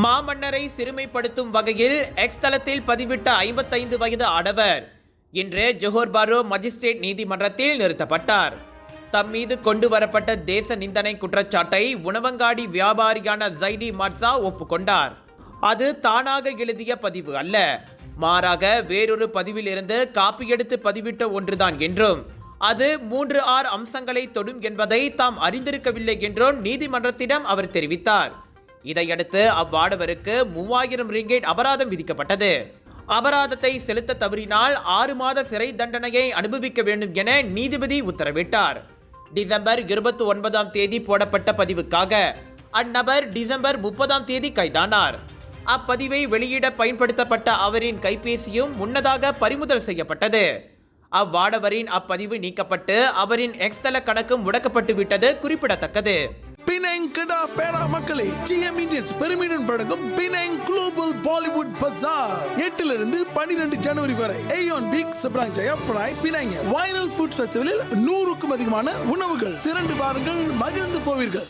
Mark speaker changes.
Speaker 1: மாமன்னரை சிறுமைப்படுத்தும் வகையில் எக்ஸ் தளத்தில் பதிவிட்ட 55 வயது ஆடவர் இன்று ஜோஹர் பாரு மஜிஸ்ட்ரேட் நீதிமன்றத்தில் நிறுத்தப்பட்டார். தம் மீது கொண்டு வரப்பட்ட தேச நிந்தனை குற்றச்சாட்டை உணவங்காடி வியாபாரியான ஜைடி மாட்சா ஒப்புக்கொண்டார். அது தானாக எழுதிய பதிவு அல்ல, மாறாக வேறொரு பதிவில் இருந்து காப்பி எடுத்து பதிவிட்ட ஒன்றுதான் என்றும் அது 3-6 அம்சங்களை தொடும் என்பதை தாம் அறிந்திருக்கவில்லை என்றும் நீதிமன்றத்திடம் அவர் தெரிவித்தார். இதையடுத்து அவ்வாடவருக்கு 3000 ரிங்கேட் அபராதம் விதிக்கப்பட்டது. அபராதத்தை செலுத்த தவறினால் 6 மாத சிறை தண்டனையை அனுபவிக்க வேண்டும் என நீதிபதி உத்தரவிட்டார். டிசம்பர் 29ஆம் தேதி போடப்பட்ட பதிவுக்காக அந்நபர் டிசம்பர் 30ஆம் தேதி கைதானார். அப்பதிவை வெளியிட பயன்படுத்தப்பட்ட அவரின் கைபேசியும் முன்னதாக பறிமுதல் செய்யப்பட்டது. அவ்வாடவரின் அப்பதிவு நீக்கப்பட்டு அவரின் எக்ஸ் தள கணக்கும் முடக்கப்பட்டு விட்டது குறிப்பிடத்தக்கது.
Speaker 2: பினாங் கடா பேரா மக்களே, GM Indians பெருமையுடன் வழங்கும் Penang global Bollywood bazaar 8 to 12 ஜனவரி வரை AEON big Seberang Jaya Prai Penang viral food ஃபெஸ்டிவலில் 100க்கும் அதிகமான உணவுகள் திரண்டு வாருங்கள், மகிழ்ந்து போவீர்கள்.